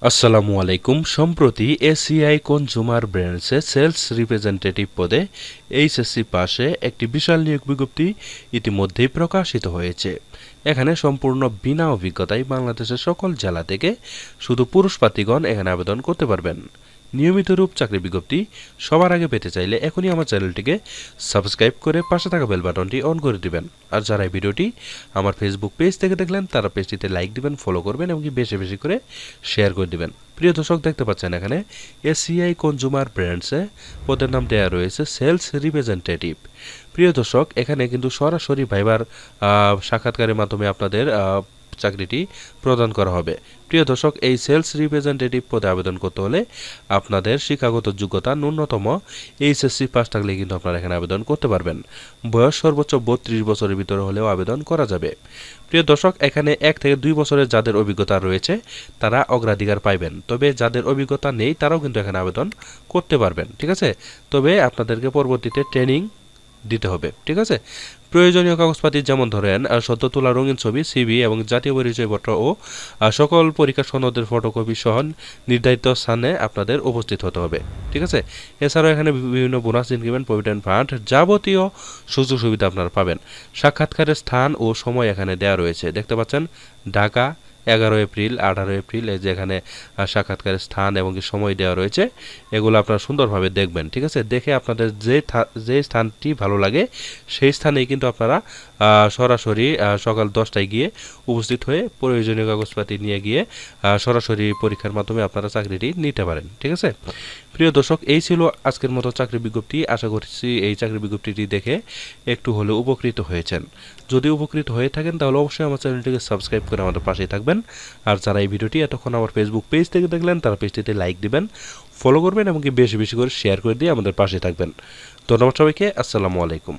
আসসালামু আলাইকুম। সম্প্রতি এসিআই কনজুমার ব্র্যান্ডসে সেলস রিপ্রেজেন্টেটিভ পদে এইচএসসি পাশে একটি বিশাল নিয়োগ বিজ্ঞপ্তি ইতিমধ্যেই প্রকাশিত হয়েছে। এখানে সম্পূর্ণ বিনা অভিজ্ঞতায় বাংলাদেশের সকল জেলা থেকে শুধু পুরুষ প্রার্থীগণ এখানে আবেদন করতে পারবেন। নিয়মিত রূপ চাকরি বিজ্ঞপ্তি সবার আগে পেতে চাইলে এখনই আমার চ্যানেলটিকে সাবস্ক্রাইব করে পাশে থাকা বেল বাটনটি অন করে দিবেন। আর যারা এই ভিডিওটি আমার ফেসবুক পেজ থেকে দেখলেন তারা পেজটিতে লাইক দিবেন, ফলো করবেন এবং বেশি বেশি করে শেয়ার করে দিবেন। প্রিয় দর্শক, দেখতে পাচ্ছেন এখানে এসিআই কনজুমার ব্র্যান্ডসে পদের নাম দেওয়া রয়েছে সেলস রিপ্রেজেন্টেটিভ। প্রিয় দর্শক, এখানে কিন্তু সরাসরি ভাইবার সাক্ষাৎকারের মাধ্যমে আপনাদের চাকরিটি প্রদান করা হবে। প্রিয় দর্শক, এই সেলস রিপ্রেজেন্টেটিভ পদে আবেদন করতে হলে আপনাদের শিক্ষাগত যোগ্যতা ন্যূনতম এইচএসসি পাস থাকলে কিন্তু আপনারা এখানে আবেদন করতে পারবেন। বয়স সর্বোচ্চ 32 বছরের ভিতরে হলেও আবেদন করা যাবে। প্রিয় দর্শক, এখানে 1 থেকে 2 বছরের যাদের অভিজ্ঞতা রয়েছে তারা অগ্রাধিকার পাইবেন, তবে যাদের অভিজ্ঞতা নেই তারাও কিন্তু এখানে আবেদন করতে পারবেন। ঠিক আছে, তবে আপনাদেরকে পরবর্তীতে ট্রেনিং দিতে হবে। ঠিক আছে, প্রয়োজনীয় কাগজপাতি যেমন ধরেন সদ্য তোলা রঙিন ছবি, সিভি এবং জাতীয় পরিচয়পত্র ও সকল পরীক্ষা সনদের ফটোকপি সহ নির্ধারিত স্থানে আপনাদের উপস্থিত হতে হবে। ঠিক আছে, এছাড়াও এখানে বিভিন্ন বোনাস, ইনক্রিমেন্ট, প্রভিডেন্ট ফান্ড যাবতীয় সুযোগ সুবিধা আপনারা পাবেন। সাক্ষাৎকারের স্থান ও সময় এখানে দেওয়া রয়েছে। দেখতে পাচ্ছেন ঢাকা 11 এপ্রিল, 18 এপ্রিল, এই যে এখানে সাক্ষাৎকারের স্থান এবং সময় দেওয়া রয়েছে, এগুলো আপনারা সুন্দরভাবে দেখবেন। ঠিক আছে, দেখে আপনাদের যে স্থানটি ভালো লাগে সেই স্থানেই কিন্তু আপনারা সরাসরি সকাল 10টায় গিয়ে উপস্থিত হয়ে প্রয়োজনীয় কাগজপাতি নিয়ে গিয়ে সরাসরি পরীক্ষার মাধ্যমে আপনারা চাকরিটি নিতে পারেন। ঠিক আছে, প্রিয় দর্শক, এই ছিল আজকের মতো চাকরি বিজ্ঞপ্তি। আশা করছি এই চাকরি বিজ্ঞপ্তিটি দেখে একটু হলেও উপকৃত হয়েছেন। যদি উপকৃত হয়ে থাকেন তাহলে অবশ্যই আমার চ্যানেলটিকে সাবস্ক্রাইব করে আমাদের পাশেই থাকবেন। আর যারা এই ভিডিওটি এতক্ষণ আমার ফেসবুক পেজ থেকে দেখলেন তারা পেজটিতে লাইক দিবেন, ফলো করবেন এবং বেশি বেশি করে শেয়ার করে দিয়ে আমাদের পাশে থাকবেন। ধন্যবাদ সবাইকে। আসসালামু আলাইকুম।